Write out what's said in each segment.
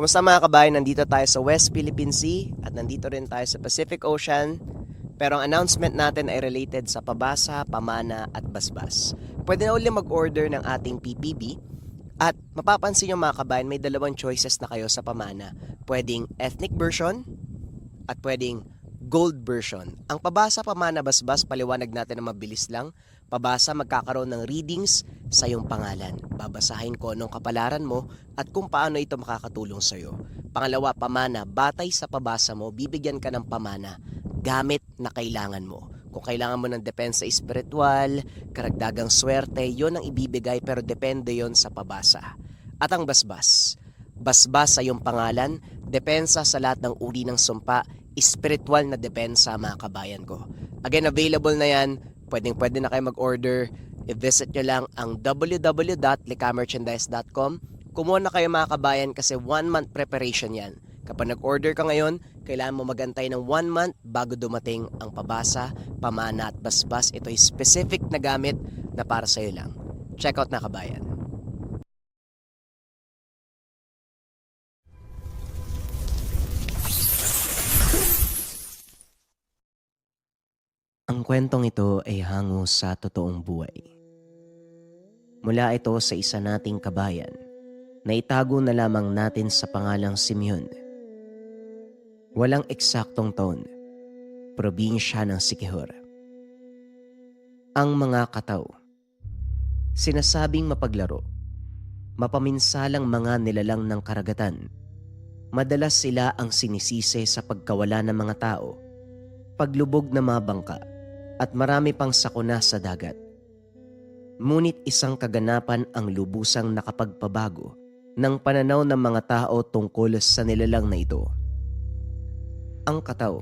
Kumusta mga kabayan? Nandito tayo sa West Philippine Sea at nandito rin tayo sa Pacific Ocean. Pero ang announcement natin ay related sa pabasa, pamana at basbas. Pwede na ulit mag-order ng ating PPB at mapapansin nyo mga kabayan, may dalawang choices na kayo sa pamana. Pwedeng ethnic version at pwedeng gold version. Ang pabasa, pamana, basbas, paliwanag natin na mabilis lang. Pabasa, magkakaroon ng readings sa iyong pangalan. Babasahin ko anong kapalaran mo at kung paano ito makakatulong sa iyo. Pangalawa, pamana, batay sa pabasa mo, bibigyan ka ng pamana gamit na kailangan mo. Kung kailangan mo ng depensa espiritual, karagdagang swerte, yon ang ibibigay pero depende yon sa pabasa. At ang basbas, basbas sa iyong pangalan, depensa sa lahat ng uri ng sumpa, spiritual na depensa mga kabayan ko. Again, available na yan. Pwede na kayo mag-order. I-visit nyo lang ang www.likamerchandise.com. Kumuha na kayo mga kabayan kasi 1 month preparation yan. Kapag nag-order ka ngayon, kailangan mo magantay ng 1 month bago dumating ang pabasa, pamana at basbas. Ito ay specific na gamit na para sa iyo lang. Check out na kabayan. Ang kwentong ito ay hango sa totoong buhay. Mula ito sa isa nating kabayan na itago na lamang natin sa pangalang Simeon. Walang eksaktong taon, probinsya ng Siquijor. Ang mga kataw, sinasabing mapaglaro, mapaminsalang mga nilalang ng karagatan. Madalas sila ang sinisisi sa pagkawala ng mga tao, paglubog ng mga bangka, at marami pang sakuna sa dagat. Ngunit isang kaganapan ang lubusang nakapagpabago ng pananaw ng mga tao tungkol sa nilalang na ito. Ang kataw,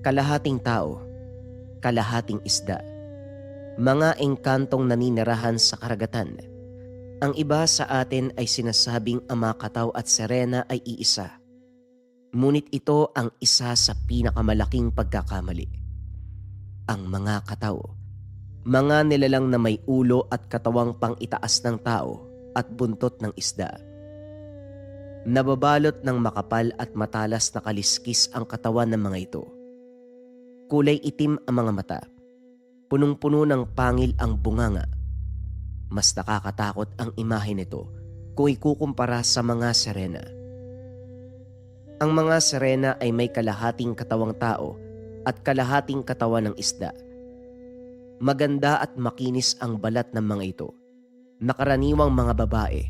kalahating tao, kalahating isda, mga engkantong naninirahan sa karagatan. Ang iba sa atin ay sinasabing ang mga kataw at sirena ay iisa. Ngunit ito ang isa sa pinakamalaking pagkakamali. Ang mga kataw, mga nilalang na may ulo at katawang pang-itaas ng tao at buntot ng isda. Nababalot ng makapal at matalas na kaliskis ang katawan ng mga ito. Kulay itim ang mga mata, punong-puno ng pangil ang bunganga. Mas nakakatakot ang imahe nito kung ikukumpara sa mga sirena. Ang mga sirena ay may kalahating katawang tao at kalahating katawan ng isda. Maganda at makinis ang balat ng mga ito, nakaraniwang mga babae.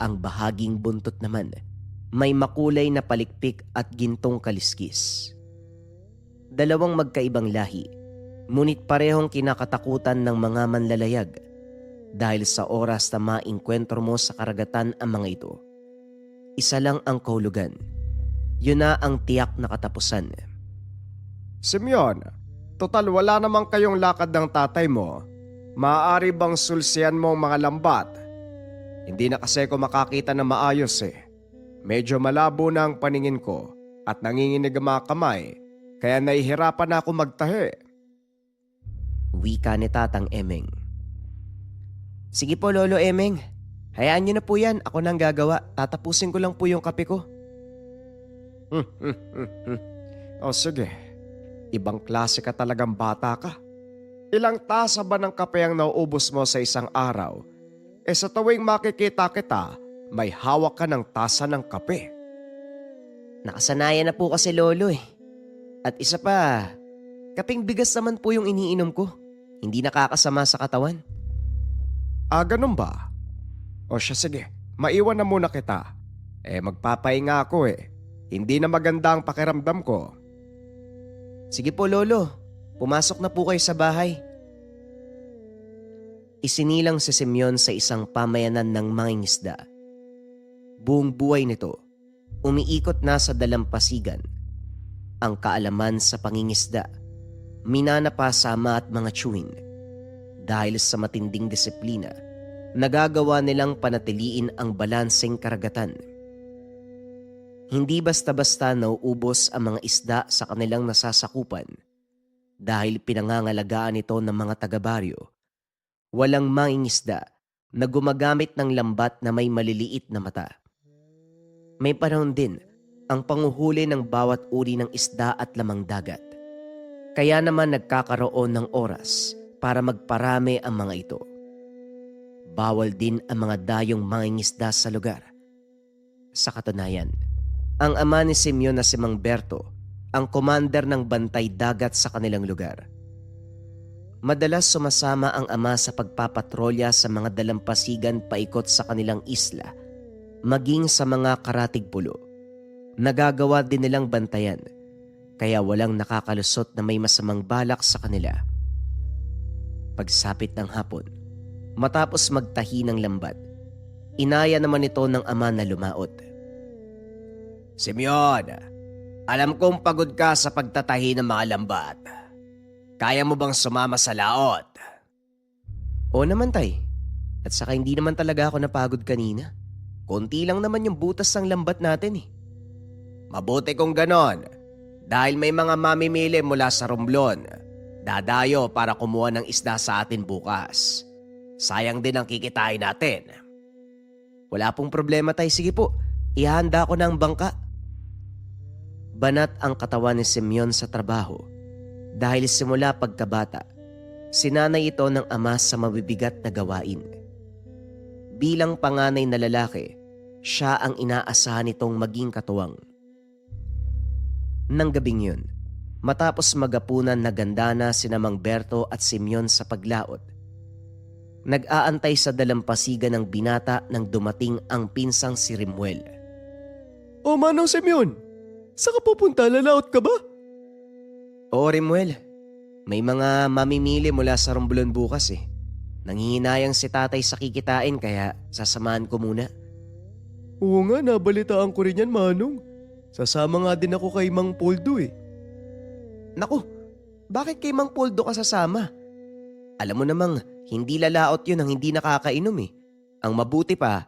Ang bahaging buntot naman, may makulay na palikpik at gintong kaliskis. Dalawang magkaibang lahi, ngunit parehong kinakatakutan ng mga manlalayag dahil sa oras na maengkwentro mo sa karagatan ang mga ito. Isa lang ang kahulugan, yun na ang tiyak na katapusan. Simeon, total wala namang kayong lakad ng tatay mo. Maaari bang sulsiyan mo ang mga lambat? Hindi na kasi ko makakita na maayos eh. Medyo malabo na ang paningin ko at nanginginig ang mga kamay, kaya nahihirapan na ako magtahi. Wika ni Tatang Emeng. Sige po Lolo Emeng, hayaan niyo na po yan, ako nang gagawa, tatapusin ko lang po yung kape ko. O sige, ibang klase ka talagang bata ka. Ilang tasa ba ng kape ang nauubos mo sa isang araw? Sa tuwing makikita kita, may hawak ka ng tasa ng kape. Nakasanayan na po kasi Lolo eh. At isa pa, kaping bigas naman po yung iniinom ko. Hindi nakakasama sa katawan. Ganun ba? O siya sige, maiwan na muna kita. Magpapahinga ako eh. Hindi na maganda ang pakiramdam ko. Sige po Lolo, pumasok na po kayo sa bahay. Isinilang si Simeon sa isang pamayanan ng mangingisda. Buong buhay nito, umiikot na sa dalampasigan. Ang kaalaman sa pangingisda, minanapasama at mga chewing. Dahil sa matinding disiplina, nagagawa nilang panatiliin ang balanseng karagatan. Hindi basta-basta nauubos ang mga isda sa kanilang nasasakupan dahil pinangangalagaan ito ng mga taga-baryo. Walang mangingisda na gumagamit ng lambat na may maliliit na mata. may panahon din ang panguhuli ng bawat uri ng isda at lamang dagat. Kaya naman nagkakaroon ng oras para magparami ang mga ito. Bawal din ang mga dayong mangingisda sa lugar. Sa katunayan, ang ama ni Simeon na si Mang Berto ang commander ng bantay dagat sa kanilang lugar. Madalas sumasama ang ama sa pagpapatrolya sa mga dalampasigan paikot sa kanilang isla, maging sa mga karatig pulo. Nagagawa din nilang bantayan, kaya walang nakakalusot na may masamang balak sa kanila. Pagsapit ng hapon, matapos magtahi ng lambat, inaya naman ito ng ama na lumaot. Simeon, alam kong pagod ka sa pagtatahi ng mga lambat. Kaya mo bang sumama sa laot? Oo naman tay, at saka hindi naman talaga ako napagod kanina. Konti lang naman yung butas ng lambat natin eh. Mabuti kung ganon, dahil may mga mamimili mula sa Romblon. Dadayo para kumuha ng isda sa atin bukas. Sayang din ang kikitain natin. Wala pong problema tay, sige po, ihanda ko na ang bangka. Banat ang katawan ni Simeon sa trabaho dahil simula pagkabata, sinanay ito ng ama sa mabibigat na gawain. Bilang panganay na lalaki, siya ang inaasahan nitong maging katuwang. Nang gabing yun, matapos magapunan na ganda na sina Mang Berto at Simeon sa paglaot, nag-aantay sa dalampasigan ng binata nang dumating ang pinsang si Rimuel. O Manong Simeon, saan ka pupunta? Lalaot ka ba? Oo Rimuel, may mga mamimili mula sa Romblon bukas eh. Nanghihinayang si tatay sa kikitain kaya sasamahan ko muna. Oo nga, nabalitaan ko rin yan, Manong. Sasama nga din ako kay Mang Poldo eh. Naku, bakit kay Mang Poldo ka sasama? Alam mo namang hindi lalaot yun ang hindi nakakainom eh. Ang mabuti pa,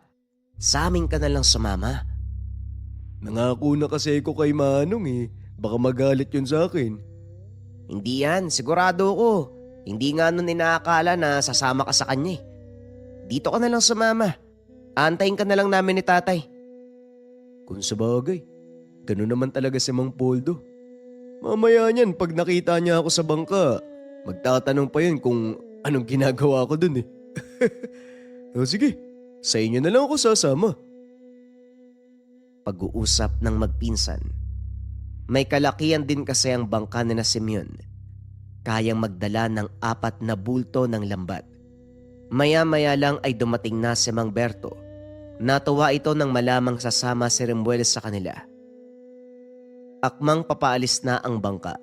sa amin ka na lang sumama. Nangako na kasi ko kay Manong eh. Baka magalit yun sa akin. Hindi yan, sigurado ko. Hindi nga nun inaakala na sasama ka sa kanya eh. Dito ka na lang sumama. Aantayin ka na lang namin ni tatay. Kung sabagay, ganun naman talaga si Mang Poldo. Mamaya niyan, pag nakita niya ako sa bangka, magtatanong pa yun kung anong ginagawa ko dun eh. O sige, sa inyo na lang ako sasama. Pag-uusap ng magpinsan. May kalakihan din kasi ang bangka ni na Simeon. Kayang magdala ng 4 na bulto ng lambat. Maya-maya lang ay dumating na si Mang Berto. Natuwa ito nang malamang sasama si Rimuel sa kanila. Akmang papaalis na ang bangka.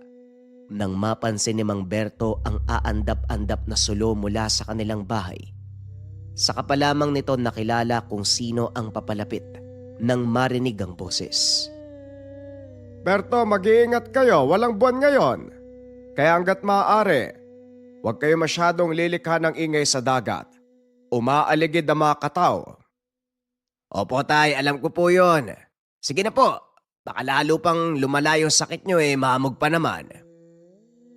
Nang mapansin ni Mang Berto ang aandap-andap na sulo mula sa kanilang bahay. Saka pa lamang nito nakilala kung sino ang papalapit nang marinig ang boses. Berto, mag-iingat kayo. Walang buwan ngayon. Kaya hanggat maaari, huwag kayo masyadong lilikha ng ingay sa dagat. Umaaligid ang mga kataw. Opo tay, alam ko po yon. Sige na po, baka lalo pang lumala yung sakit nyo eh, mahamog pa naman.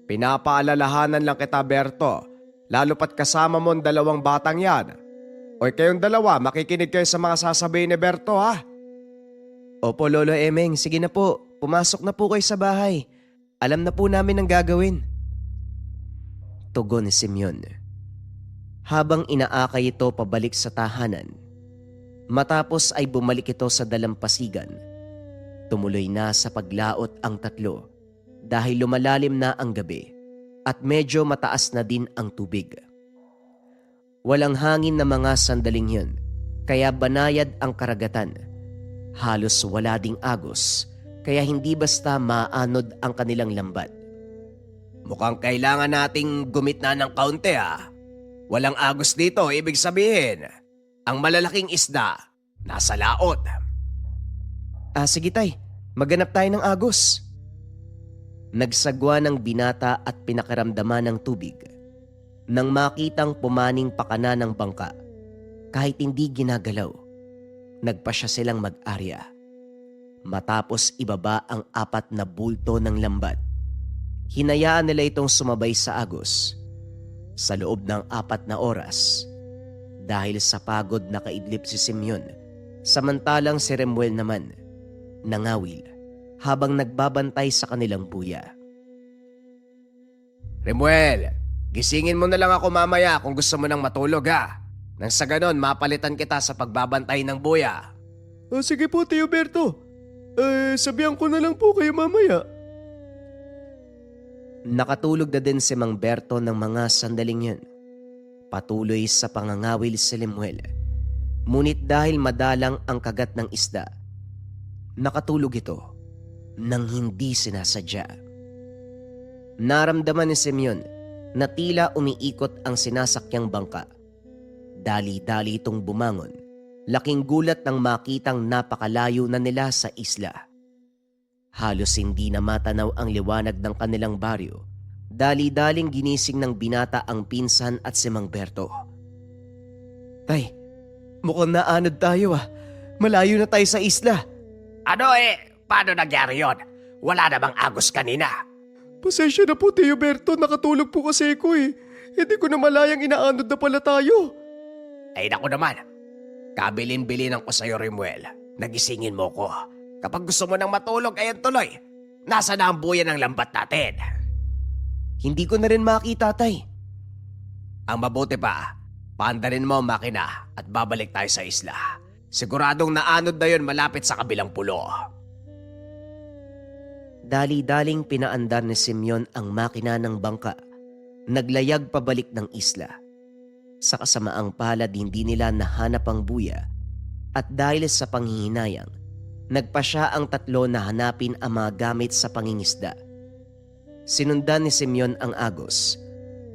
Pinapaalalahanan lang kita, Berto. Lalo pat kasama mo ang 2 batang yan. O kayong 2, makikinig kayo sa mga sasabihin ni Berto, ha? Opo Lolo Emeng, sige na po, pumasok na po kayo sa bahay. Alam na po namin ang gagawin. Tugon ni Simeon. Habang inaakay ito pabalik sa tahanan, matapos ay bumalik ito sa dalampasigan. Tumuloy na sa paglaot ang 3 dahil lumalalim na ang gabi at medyo mataas na din ang tubig. Walang hangin na mga sandaling yun, kaya banayad ang karagatan. Halos wala ding agos, kaya hindi basta maanod ang kanilang lambat. Mukhang kailangan nating gumitna ng kaunti, ha? Walang agos dito, ibig sabihin, ang malalaking isda nasa laot. Sige tay, maghanap tayo ng agos. Nagsagwa ng binata at pinakiramdaman ng tubig. Nang makitang pumaning pakana ng bangka, kahit hindi ginagalaw, nagpasya silang mag-arya. Matapos ibaba ang 4 na bulto ng lambat, hinayaan nila itong sumabay sa agos. Sa loob ng 4 na oras, dahil sa pagod na kaidlip si Simeon, Samantalang si Remuel naman, nangawil habang nagbabantay sa kanilang buya. Remuel, gisingin mo na lang ako mamaya kung gusto mo nang matulog ha. Nang sa ganon, mapalitan kita sa pagbabantay ng buya. Sige po, Tio Berto. Sabihan ko na lang po kayo mamaya. Nakatulog na din si Mang Berto ng mga sandaling yun. Patuloy sa pangangawil si Lemuel. Ngunit dahil madalang ang kagat ng isda, nakatulog ito nang hindi sinasadya. Naramdaman ni Simeon na tila umiikot ang sinasakyang bangka. Dali-dali itong bumangon. Laking gulat nang makitang napakalayo na nila sa isla. Halos hindi na matanaw ang liwanag ng kanilang baryo. Dali-daling ginising ng binata ang pinsan at si Mang Berto. Tay, mukhang naanod tayo ah. Malayo na tayo sa isla. Paano nangyari yon? Wala namang agos kanina. Pasensya na po, Tio Berto. Nakatulog po kasi ako eh. Hindi ko na malayang inaanod na pala tayo. Ay naku naman. Kabilin-bilinan ko sa'yo, Remuel. Nagisingin mo ko. Kapag gusto mo nang matulog, ayan tuloy. Nasa na ang buya ng lambat natin? Hindi ko na rin makita, tay. Ang mabuti pa, paandarin mo ang makina at babalik tayo sa isla. Siguradong naanod na yon malapit sa kabilang pulo. Dali-daling pinaandar ni Simeon ang makina ng bangka. Naglayag pabalik ng isla. Sa kasamaang palad hindi nila nahanap ang buya at dahil sa panghihinayang, nagpa siya ang tatlo na hanapin ang mga gamit sa pangingisda. Sinundan ni Simeon ang agos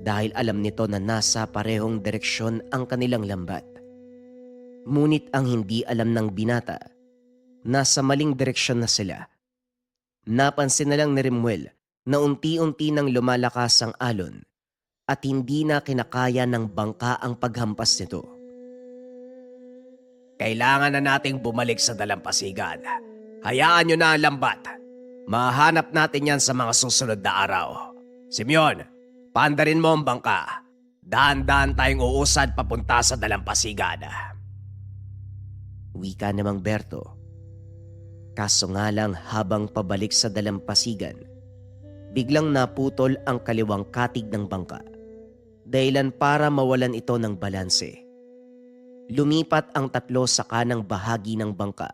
dahil alam nito na nasa parehong direksyon ang kanilang lambat. Ngunit ang hindi alam ng binata, nasa maling direksyon na sila. Napansin na lang ni Remuel na unti-unti nang lumalakas ang alon at hindi na kinakaya ng bangka ang paghampas nito. Kailangan na nating bumalik sa dalampasigan. Hayaan nyo na ang lambat. Mahanap natin yan sa mga susunod na araw. Simeon, paandarin mo ang bangka. Dahan-dahan tayong uusad papunta sa dalampasigan. Wika ni Mang Berto. Kaso nga lang habang pabalik sa dalampasigan, biglang naputol ang kaliwang katig ng bangka. Dahilan para mawalan ito ng balanse. Lumipat ang tatlo sa kanang bahagi ng bangka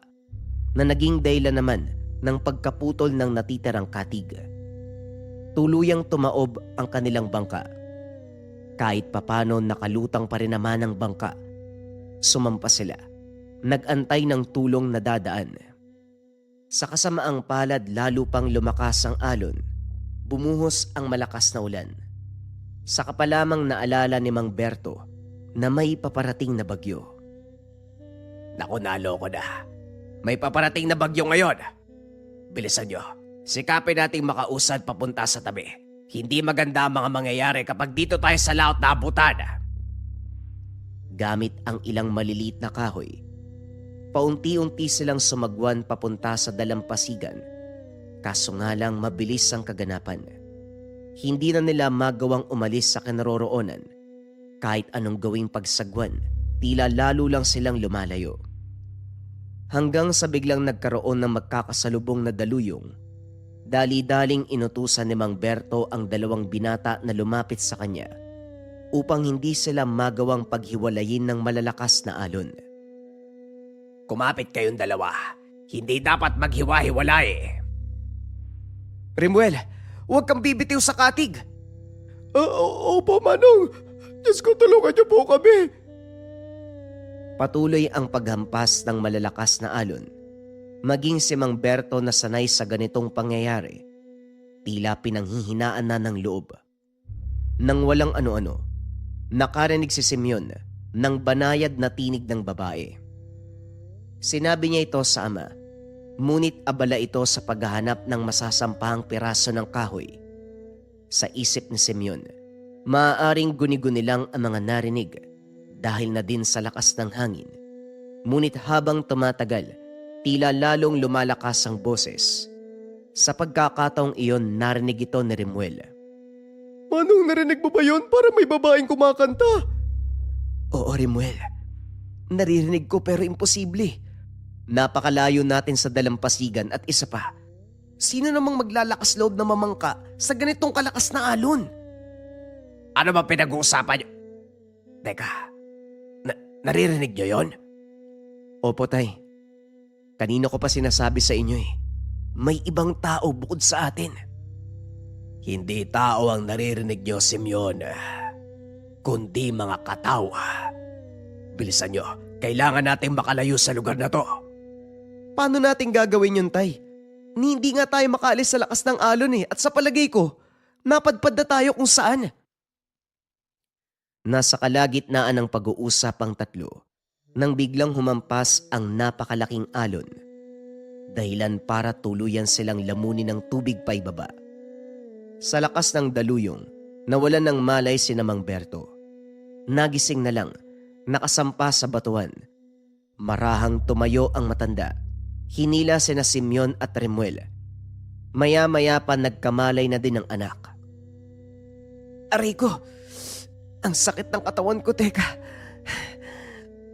na naging dahilan naman ng pagkaputol ng natitirang katig. Tuluyang tumaob ang kanilang bangka. Kahit papano nakalutang pa rin naman ang bangka. Sumampa sila. Nag-antay ng tulong na dadaan. Sa kasamaang palad lalo pang lumakas ang alon. Bumuhos ang malakas na ulan. Saka pa lamang naalala ni Mang Berto na may paparating na bagyo. Naku, naloko na. May paparating na bagyo ngayon. Bilisan nyo. Sikapin nating makausad papunta sa tabi. Hindi maganda ang mga mangyayari kapag dito tayo sa laot na abutan. Gamit ang ilang maliliit na kahoy, paunti-unti silang sumagwan papunta sa dalampasigan. Kaso nga lang mabilis ang kaganapan. Hindi na nila magawang umalis sa kinaroroonan. Kahit anong gawing pagsagwan, tila lalo lang silang lumalayo. Hanggang sa biglang nagkaroon ng magkakasalubong na daluyong, dali-daling inutusan ni Mang Berto ang dalawang binata na lumapit sa kanya upang hindi sila magawang paghiwalayin ng malalakas na alon. Kumapit kayong dalawa. Hindi dapat maghiwa-hiwalay. Remuel, huwag kang bibitiw sa katig! Opo, Manong. Diyos ko, tulungan niyo po kami. Patuloy ang paghampas ng malalakas na alon. Maging si Mang Berto na sanay sa ganitong pangyayari, tila pinanghihinaan na ng loob. Nang walang ano-ano, nakarinig si Simeon ng banayad na tinig ng babae. Sinabi niya ito sa ama, ngunit abala ito sa paghahanap ng masasampahang piraso ng kahoy. Sa isip ni Simeon, maaaring guni-guni lang ang mga narinig dahil na din sa lakas ng hangin. Ngunit habang tumatagal, tila lalong lumalakas ang boses. Sa pagkakataong iyon, narinig ito ni Remuel. Manong, narinig mo ba yun? Para may babaeng kumakanta. Oo, Remuel. Naririnig ko pero imposible. Napakalayo natin sa dalampasigan at isa pa, sino namang maglalakas loob na mamangka sa ganitong kalakas na alon? Ano ba pinag-uusapan niyo? Teka, naririnig niyo yon? Opo, Tay. Kanina ko pa sinasabi sa inyo eh. May ibang tao bukod sa atin. Hindi tao ang naririnig niyo, Simeon, kundi mga kataw. Bilisan niyo, kailangan nating makalayo sa lugar na to. Paano natin gagawin yun, Tay? Hindi nga tayo makaalis sa lakas ng alon eh. At sa palagay ko, napadpad na tayo kung saan. Nasa kalagitnaan ng pag-uusap ang tatlo nang biglang humampas ang napakalaking alon. Dahilan para tuluyan silang lamunin ng tubig pa ibaba. Sa lakas ng daluyong, nawalan ng malay si Mang Berto. Nagising na lang, nakasampa sa batuan. Marahang tumayo ang matanda. Hinila sina Simeon at Remuel. Maya-maya pa nagkamalay na din ang anak. Aray ko! Ang sakit ng katawan ko, teka.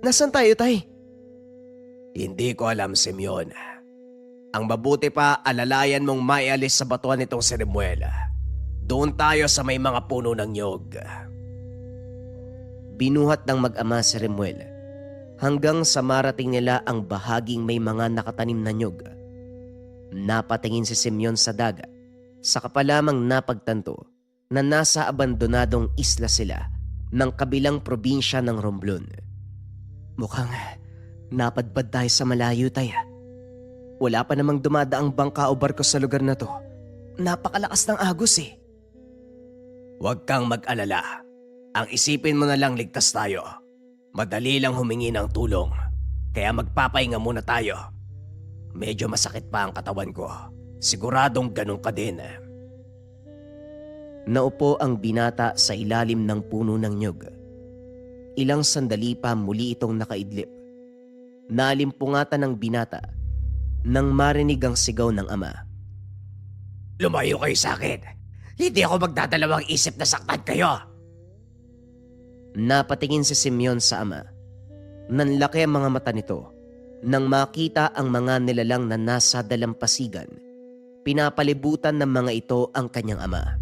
Nasaan tayo, Tay? Hindi ko alam, Simeon. Ang mabuti pa, alalayan mong maialis sa batuan nitong si Remuel. Doon tayo sa may mga puno ng nyog. Binuhat ng mag-ama si Remuel hanggang sa marating nila ang bahaging may mga nakatanim na nyog. Napatingin si Simeon sa dagat, saka pa lamang napagtanto na nasa abandonadong isla sila ng kabilang probinsya ng Romblon. Mukhang napadpad tayo sa malayo, Tay. Wala pa namang dumadaang bangka o barko sa lugar na to. Napakalakas ng agos eh. Huwag kang mag-alala. Ang isipin mo na lang ligtas tayo. Madali lang humingi ng tulong. Kaya magpapahinga muna tayo. Medyo masakit pa ang katawan ko. Siguradong ganun ka din. Naupo ang binata sa ilalim ng puno ng nyog. Ilang sandali pa muli itong nakaidlip. Nalimpungatan ng binata nang marinig ang sigaw ng ama. Lumayo kayo sa akin. Hindi ako magdadalawang isip na saktan kayo. Napatingin si Simeon sa ama. Nanlaki ang mga mata nito nang makita ang mga nilalang na nasa dalampasigan. Pinapalibutan ng mga ito ang kanyang ama.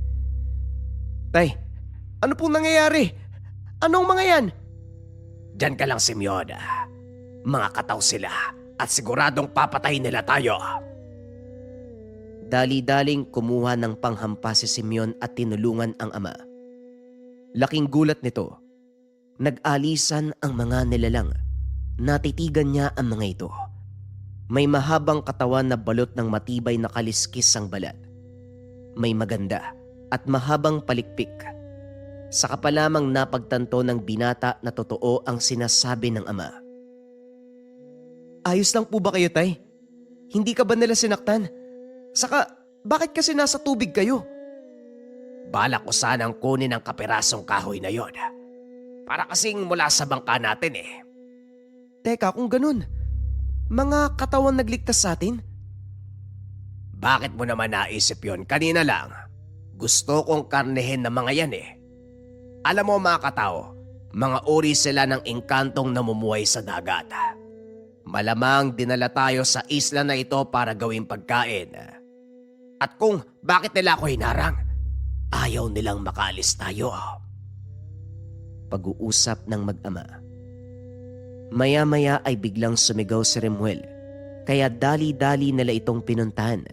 Tay, ano pong nangyayari? Anong mga yan? Diyan ka lang, Simeon. Mga kataw sila at siguradong papatayin nila tayo. Dali-daling kumuha ng panghampas si Simeon at tinulungan ang ama. Laking gulat nito. Nag-alisan ang mga nilalang. Natitigan niya ang mga ito. May mahabang katawan na balot ng matibay na kaliskis ang balat. May maganda at mahabang palikpik. Saka pa lamang napagtanto ng binata na totoo ang sinasabi ng ama. Ayos lang po ba kayo, Tay? Hindi ka ba nila sinaktan? Saka, bakit kasi nasa tubig kayo? Balak ko sanang kunin ang kapirasong kahoy na yon. Para kasing mula sa bangka natin eh. Teka, kung ganun, mga katawan nagligtas sa atin? Bakit mo naman naisip yon kanina lang? Gusto kong karnehin ng mga yan eh. Alam mo mga katao, mga uri sila ng engkantong namumuhay sa dagat. Malamang dinala tayo sa isla na ito para gawing pagkain. At kung bakit nila ako hinarang, ayaw nilang makaalis tayo. Pag-uusap ng mag-ama. Maya-maya ay biglang sumigaw si Remuel, kaya dali-dali nila itong pinuntahan.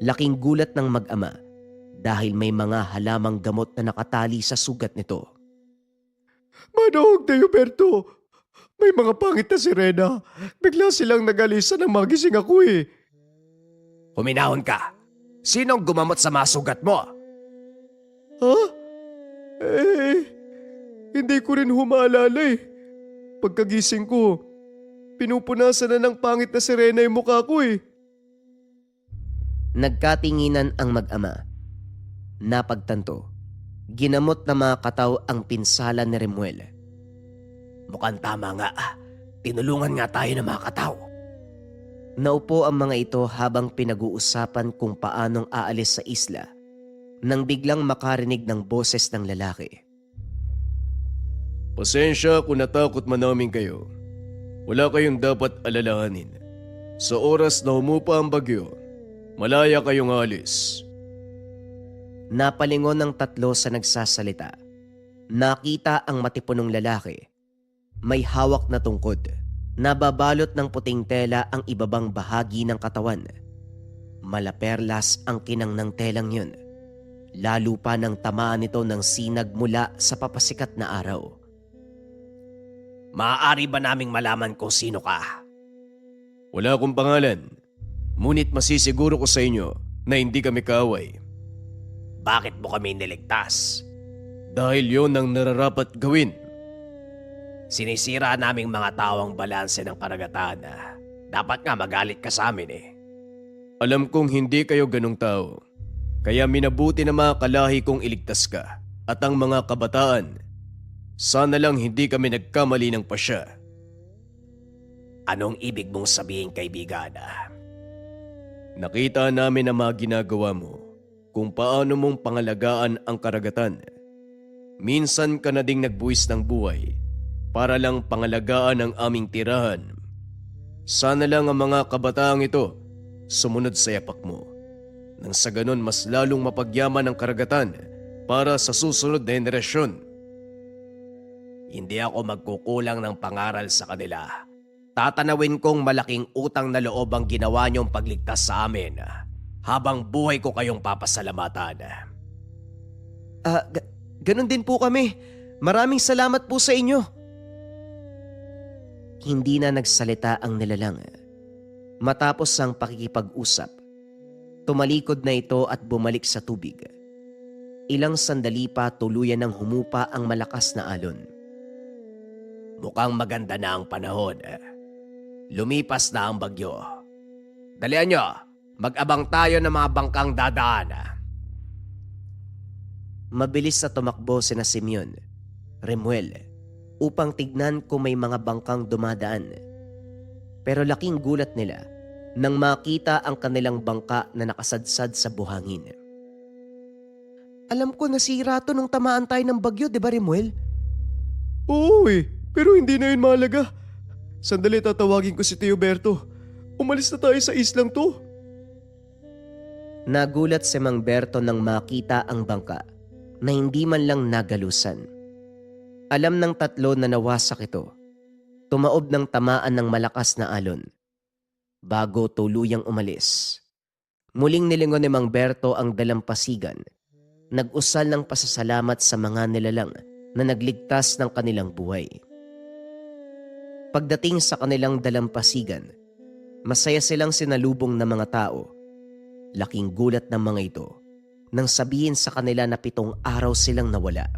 Laking gulat ng mag-ama dahil may mga halamang gamot na nakatali sa sugat nito. Manong Teoberto, may mga pangit na sirena. Bigla silang nagalisan ng magising ako eh. Huminahon ka. Sinong gumamot sa mga sugat mo? Ha? Hindi ko rin humaalala eh. Pagkagising ko, pinupunasan na ng pangit na sirena yung mukha ko eh. Nagkatinginan ang mag-ama. Napagtanto, ginamot na mga kataw ang pinsala ni Remuel. Mukhang tama nga. Tinulungan nga tayo ng mga kataw. Naupo ang mga ito habang pinag-uusapan kung paanong aalis sa isla nang biglang makarinig ng boses ng lalaki. Pasensya kung natakot man namin kayo. Wala kayong dapat alalahanin. Sa oras na humupa ang bagyo, malaya kayong alis. Napalingon ng tatlo sa nagsasalita. Nakita ang matipunong lalaki. May hawak na tungkod. Nababalot ng puting tela ang ibabang bahagi ng katawan. Malaperlas ang kinang ng telang yun. Lalo pa nang tamaan nito ng sinag mula sa papasikat na araw. Maaari ba naming malaman kung sino ka? Wala akong pangalan. Ngunit masisiguro ko sa inyo na hindi kami kaaway. Bakit mo kami niligtas? Dahil yon ang nararapat gawin. Sinisira naming mga tao ang balanse ng karagatan. Dapat nga magalit ka sa amin eh. Alam kong hindi kayo ganong tao. Kaya minabuti na mga kalahi kong iligtas ka. At ang mga kabataan, sana lang hindi kami nagkamali ng pasya. Anong ibig mong sabihin, kaibigan? Nakita namin ang mga ginagawa mo, kung paano mong pangalagaan ang karagatan. Minsan ka na ding nagbuwis ng buhay para lang pangalagaan ang aming tirahan. Sana lang ang mga kabataang ito sumunod sa yapak mo. Nang sa ganon mas lalong mapagyaman ang karagatan para sa susunod na henerasyon. Hindi ako magkukulang ng pangaral sa kanila. Tatanawin kong malaking utang na loob ang ginawa niyong pagligtas sa amin. Habang buhay ko kayong papasalamatan. Ganun din po kami. Maraming salamat po sa inyo. Hindi na nagsalita ang nilalang. Matapos ang pakikipag-usap, tumalikod na ito at bumalik sa tubig. Ilang sandali pa tuluyan ng humupa ang malakas na alon. Mukhang maganda na ang panahon. Lumipas na ang bagyo. Dalian nyo, mag-abang tayo ng mga bangkang dadaan. Mabilis na tumakbo sina Simeon, Remuel, upang tignan kung may mga bangkang dumadaan. Pero laking gulat nila nang makita ang kanilang bangka na nakasadsad sa buhangin. Alam ko nasira to nung tamaan tayo ng bagyo, di ba Remuel? Oo pero hindi na yun mahalaga. Sandali tatawagin ko si Teoberto. Umalis na tayo sa islang to. Nagulat si Mang Berto nang makita ang bangka na hindi man lang nagalusan. Alam ng tatlo na nawasak ito. Tumaob ng tamaan ng malakas na alon. Bago tuluyang umalis. Muling nilingon ni Mang Berto ang dalampasigan. Nag-usal ng pasasalamat sa mga nilalang na nagligtas ng kanilang buhay. Pagdating sa kanilang dalampasigan, masaya silang sinalubong ng mga tao. Laking gulat ng mga ito nang sabihin sa kanila na 7 araw silang nawala.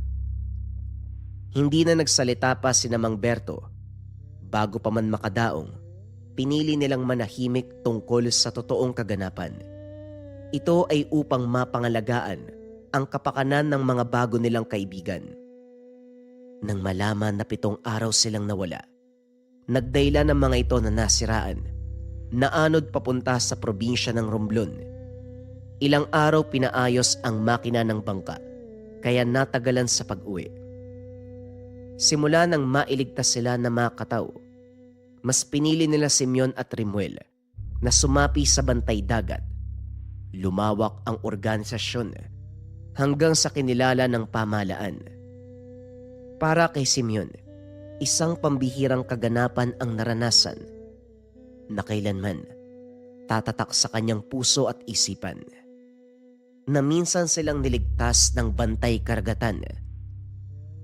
Hindi na nagsalita pa sina Mang Berto. Bago pa man makadaong, pinili nilang manahimik tungkol sa totoong kaganapan. Ito ay upang mapangalagaan ang kapakanan ng mga bago nilang kaibigan. Nang malaman na 7 araw silang nawala, nagdahilan ng mga ito na nasiraan, naanod papunta sa probinsya ng Romblon. Ilang araw pinaayos ang makina ng bangka, kaya natagalan sa pag-uwi. Simula nang mailigtas sila na mga katao, mas pinili nila Simeon at Remuel na sumapi sa bantay dagat. Lumawak ang organisasyon hanggang sa kinilala ng pamahalaan. Para kay Simeon, isang pambihirang kaganapan ang naranasan na kailanman tatatak sa kanyang puso at isipan. Na minsan silang niligtas ng bantay karagatan,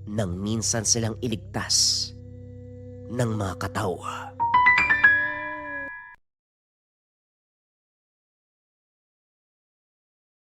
nang minsan silang iligtas ng mga katao.